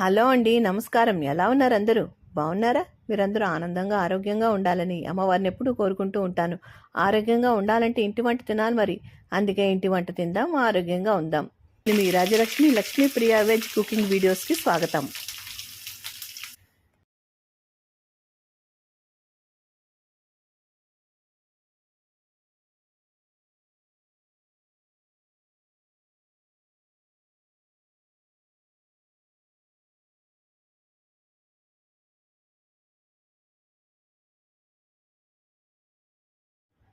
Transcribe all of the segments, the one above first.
Hello అండి, నమస్కారం. ఎలా ఉన్నారు అందరూ? బాగున్నారా? మీరందరూ ఆనందంగా ఆరోగ్యంగా ఉండాలని అమ్మవారిని ఎప్పుడూ కోరుకుంటూ ఉంటాను. ఆరోగ్యంగా ఉండాలంటే ఇంటి వంట తినాలి మరి. అందుకే ఇంటి వంట తిందాం, ఆరోగ్యంగా ఉందాం. నేను మీ రాజలక్ష్మి లక్ష్మీప్రియ వెజ్ కుకింగ్ వీడియోస్కి స్వాగతం.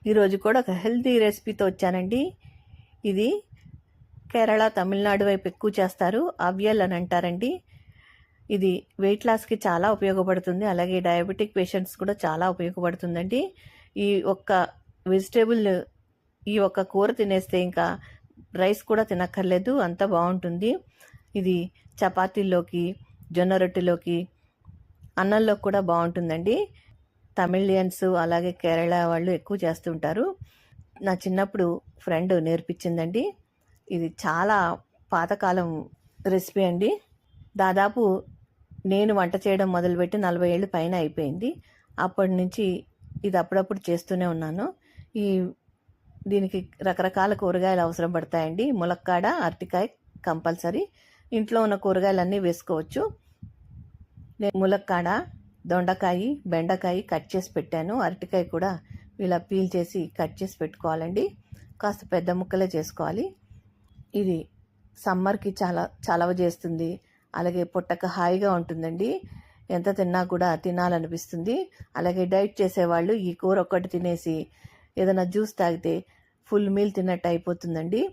ఈరోజు కూడా ఒక హెల్తీ రెసిపీతో వచ్చానండి. ఇది కేరళ, తమిళనాడు వైపు ఎక్కువ చేస్తారు. అవ్యల్ అని అంటారండి. ఇది వెయిట్ లాస్కి చాలా ఉపయోగపడుతుంది. అలాగే డయాబెటిక్ పేషెంట్స్ కూడా చాలా ఉపయోగపడుతుందండి. ఈ ఒక్క వెజిటేబుల్, ఈ ఒక్క కూర తినేస్తే ఇంకా రైస్ కూడా తినక్కర్లేదు, అంత బాగుంటుంది. ఇది చపాతీల్లోకి, జొన్న రొట్టెలోకి, అన్నంలో కూడా బాగుంటుందండి. తమిళియన్స్ అలాగే కేరళ వాళ్ళు ఎక్కువ చేస్తుంటారు. నా చిన్నప్పుడు ఫ్రెండ్ నేర్పించిందండి. ఇది చాలా పాతకాలం రెసిపీ అండి. దాదాపు నేను వంట చేయడం మొదలుపెట్టి 40 ఏళ్ళు పైన అయిపోయింది. అప్పటి నుంచి ఇది అప్పుడప్పుడు చేస్తూనే ఉన్నాను. దీనికి రకరకాల కూరగాయలు అవసరం పడతాయండి. ములక్కాడ, అరటికాయ కంపల్సరీ. ఇంట్లో ఉన్న కూరగాయలన్నీ వేసుకోవచ్చు. నేను ములక్కాడ, దొండకాయ, బెండకాయ కట్ చేసి పెట్టాను. అరటికాయ కూడా ఇలా పీల్ చేసి కట్ చేసి పెట్టుకోవాలండి. కాస్త పెద్ద ముక్కలే చేసుకోవాలి. ఇది సమ్మర్కి చాలా చలవ చేస్తుంది. అలాగే పొట్టక హాయిగా ఉంటుందండి. ఎంత తిన్నా కూడా తినాలనిపిస్తుంది. అలాగే డైట్ చేసేవాళ్ళు ఈ కూర ఒక్కటి తినేసి ఏదైనా జ్యూస్ తాగితే ఫుల్ మీల్ తిన్నట్టు అయిపోతుందండి.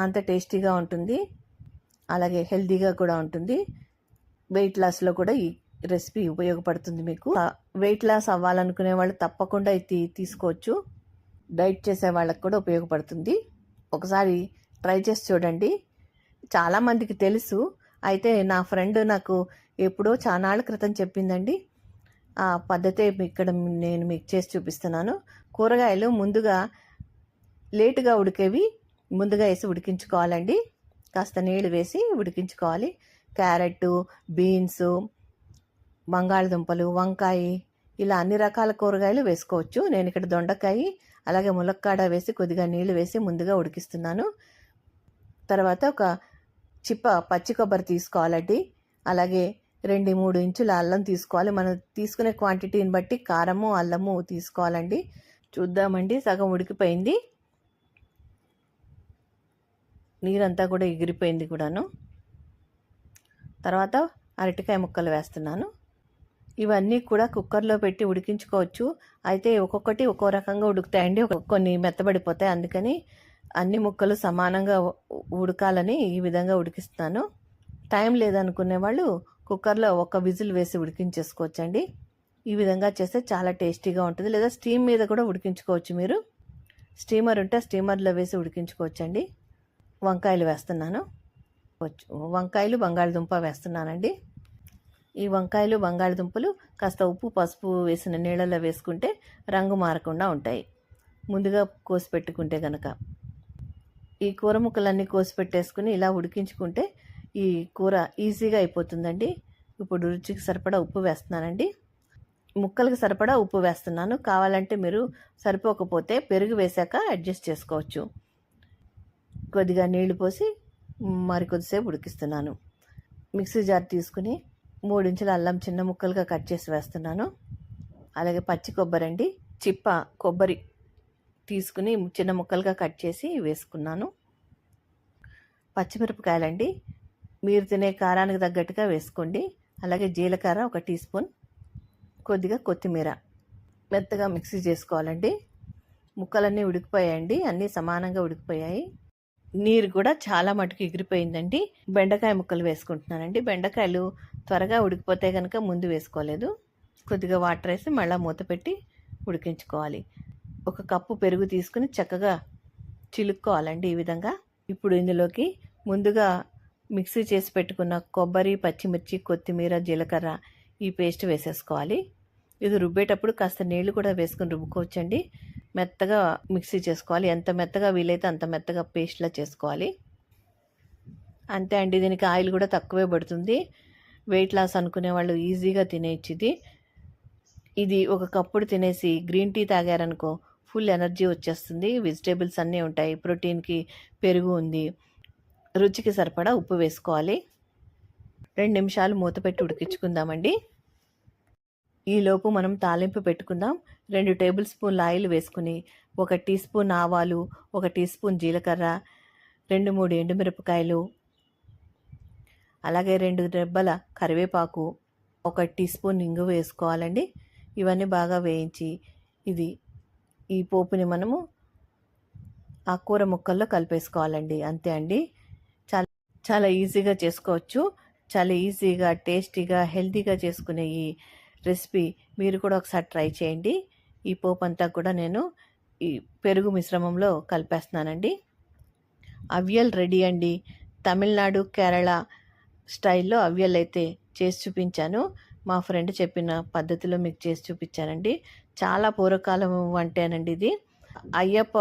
అంత టేస్టీగా ఉంటుంది. అలాగే హెల్తీగా కూడా ఉంటుంది. వెయిట్ లాస్లో కూడా ఈ రెసిపీ ఉపయోగపడుతుంది మీకు. వెయిట్ లాస్ అవ్వాలనుకునే వాళ్ళు తప్పకుండా ఇది తీసుకోవచ్చు. డైట్ చేసే వాళ్ళకి కూడా ఉపయోగపడుతుంది. ఒకసారి ట్రై చేసి చూడండి. చాలామందికి తెలుసు, అయితే నా ఫ్రెండ్ నాకు ఎప్పుడో చానాళ్ళ క్రితం చెప్పిందండి. ఆ పద్ధతే ఇక్కడ నేను మీకు చేసి చూపిస్తున్నాను. కూరగాయలు ముందుగా లేటుగా ఉడికేవి ముందుగా వేసి ఉడికించుకోవాలండి. కాస్త నీళ్ళు వేసి ఉడికించుకోవాలి. క్యారెట్, బీన్స్, బంగాళదుంపలు, వంకాయ, ఇలా అన్ని రకాల కూరగాయలు వేసుకోవచ్చు. నేను ఇక్కడ దొండకాయ అలాగే ములక్కాడ వేసి కొద్దిగా నీళ్లు వేసి ముందుగా ఉడికిస్తున్నాను. తర్వాత ఒక చిప్ప పచ్చి కొబ్బరి తీసుకోవాలండి. అలాగే 2-3 ఇంచుల అల్లం తీసుకోవాలి. మనం తీసుకునే క్వాంటిటీని బట్టి కారము, అల్లము తీసుకోవాలండి. చూద్దామండి, సగం ఉడికిపోయింది. నీరంతా కూడా ఎగిరిపోయింది కూడాను. తర్వాత అరటికాయ ముక్కలు వేస్తున్నాను. ఇవన్నీ కూడా కుక్కర్లో పెట్టి ఉడికించుకోవచ్చు. అయితే ఒక్కొక్కటి ఒక్కో రకంగా ఉడుకుతాయండి. కొన్ని మెత్తబడిపోతాయి. అందుకని అన్ని ముక్కలు సమానంగా ఉడకాలని ఈ విధంగా ఉడికిస్తున్నాను. టైం లేదనుకునే వాళ్ళు కుక్కర్లో ఒక విజిల్ వేసి ఉడికించేసుకోవచ్చండి. ఈ విధంగా చేస్తే చాలా టేస్టీగా ఉంటుంది. లేదా స్టీమ్ మీద కూడా ఉడికించుకోవచ్చు. మీరు స్టీమర్ ఉంటే స్టీమర్లో వేసి ఉడికించుకోవచ్చండి. వంకాయలు వేస్తున్నాను. వంకాయలు, బంగాళదుంప వేస్తున్నానండి. ఈ వంకాయలు, బంగాళదుంపలు కాస్త ఉప్పు, పసుపు వేసిన నీళ్ళలో వేసుకుంటే రంగు మారకుండా ఉంటాయి, ముందుగా కోసి పెట్టుకుంటే కనుక. ఈ కూర ముక్కలన్నీ కోసి పెట్టేసుకుని ఇలా ఉడికించుకుంటే ఈ కూర ఈజీగా అయిపోతుందండి. ఇప్పుడు రుచికి సరిపడా ఉప్పు వేస్తున్నానండి. ముక్కలకు సరిపడా ఉప్పు వేస్తున్నాను. కావాలంటే మీరు సరిపోకపోతే పెరుగు వేశాక అడ్జస్ట్ చేసుకోవచ్చు. కొద్దిగా నీళ్లు పోసి మరి కొద్దిసేపు ఉడికిస్తున్నాను. మిక్సీ జార్ తీసుకుని 3 ఇంచుల అల్లం చిన్న ముక్కలుగా కట్ చేసి వేస్తున్నాను. అలాగే పచ్చి కొబ్బరి అండి, చిప్ప కొబ్బరి తీసుకుని చిన్న ముక్కలుగా కట్ చేసి వేసుకున్నాను. పచ్చిమిరపకాయలండి, మీరు తినే కారానికి తగ్గట్టుగా వేసుకోండి. అలాగే జీలకర్ర 1 టీ స్పూన్, కొద్దిగా కొత్తిమీర మెత్తగా మిక్సీ చేసుకోవాలండి. ముక్కలన్నీ ఉడికిపోయాయండి, అన్నీ సమానంగా ఉడికిపోయాయి. నీరు కూడా చాలా మటుకు ఎగిరిపోయిందండి. బెండకాయ ముక్కలు వేసుకుంటున్నానండి. బెండకాయలు త్వరగా ఉడికిపోతే కనుక ముందు వేసుకోలేదు. కొద్దిగా వాటర్ వేసి మళ్ళీ మూత పెట్టి ఉడికించుకోవాలి. 1 కప్పు పెరుగు తీసుకుని చక్కగా చిలుక్కోవాలండి ఈ విధంగా. ఇప్పుడు ఇందులోకి ముందుగా మిక్సీ చేసి పెట్టుకున్న కొబ్బరి, పచ్చిమిర్చి, కొత్తిమీర, జీలకర్ర ఈ పేస్ట్ వేసేసుకోవాలి. ఇది రుబ్బేటప్పుడు కాస్త నీళ్లు కూడా వేసుకుని రుబ్బుకోవచ్చండి. మెత్తగా మిక్సీ చేసుకోవాలి. ఎంత మెత్తగా వీలైతే అంత మెత్తగా పేస్ట్లా చేసుకోవాలి. అంతే అండి. దీనికి ఆయిల్ కూడా తక్కువే పడుతుంది. వెయిట్ లాస్ అనుకునే వాళ్ళు ఈజీగా తినేయచ్చు ఇది ఒక కప్పుడు తినేసి గ్రీన్ టీ తాగారనుకో ఫుల్ ఎనర్జీ వచ్చేస్తుంది. వెజిటేబుల్స్ అన్నీ ఉంటాయి, ప్రోటీన్కి పెరుగు ఉంది, రుచికి సరిపడా ఉప్పు వేసుకోవాలి. 2 నిమిషాలు మూత పెట్టి ఉడికించుకుందామండి. ఈలోపు మనం తాలింపు పెట్టుకుందాం. 2 టేబుల్ స్పూన్ల ఆయిల్ వేసుకుని 1 టీ స్పూన్ ఆవాలు, 1 టీ స్పూన్ జీలకర్ర, 2-3 ఎండుమిరపకాయలు, అలాగే 2 రెబ్బల కరివేపాకు, 1 టీ స్పూన్ ఇంగువ వేసుకోవాలండి. ఇవన్నీ బాగా వేయించి ఈ పోపుని మనము ఆ కూర ముక్కల్లో కలిపేసుకోవాలండి. అంతే అండి. చాలా చాలా ఈజీగా చేసుకోవచ్చు. చాలా ఈజీగా, టేస్టీగా, హెల్తీగా చేసుకునే ఈ రెసిపీ మీరు కూడా ఒకసారి ట్రై చేయండి. ఈ పోపు అంతా కూడా నేను ఈ పెరుగు మిశ్రమంలో కలిపేస్తున్నానండి. అవియల్ రెడీ అండి. తమిళనాడు, కేరళ స్టైల్లో అవియల్ అయితే చేసి చూపించాను. మా ఫ్రెండ్ చెప్పిన పద్ధతిలో మీకు చేసి చూపించానండి. చాలా పూర్వకాలం వంటేనండి ఇది. అయ్యప్ప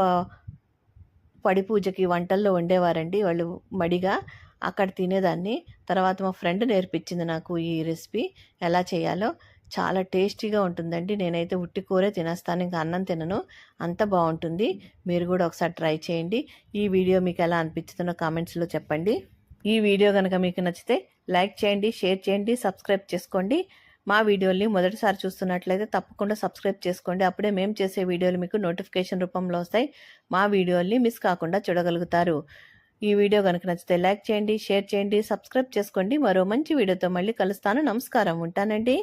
పడి పూజకి వంటల్లో వండేవారండి వాళ్ళు మడిగా. అక్కడ తినేదాన్ని. తర్వాత మా ఫ్రెండ్ నేర్పించింది నాకు ఈ రెసిపీ ఎలా చేయాలో. చాలా టేస్టీగా ఉంటుందండి. నేనైతే ఉట్టి కూరే తినేస్తాను, ఇంకా అన్నం తినను, అంత బాగుంటుంది. మీరు కూడా ఒకసారి ట్రై చేయండి. ఈ వీడియో మీకు ఎలా అనిపించిందో కామెంట్స్లో చెప్పండి. ఈ వీడియో కనుక మీకు నచ్చితే లైక్ చేయండి, షేర్ చేయండి, సబ్స్క్రైబ్ చేసుకోండి. మా వీడియోల్ని మొదటిసారి చూస్తున్నట్లయితే తప్పకుండా సబ్స్క్రైబ్ చేసుకోండి. అప్పుడే మేము చేసే వీడియోలు మీకు నోటిఫికేషన్ రూపంలో వస్తాయి. మా వీడియోల్ని మిస్ కాకుండా చూడగలుగుతారు. ఈ వీడియో కనుక నచ్చితే లైక్ చేయండి, షేర్ చేయండి, సబ్స్క్రైబ్ చేసుకోండి. మరో మంచి వీడియోతో మళ్ళీ కలుస్తాను. నమస్కారం, ఉంటానండి.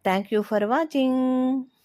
Thank you for watching.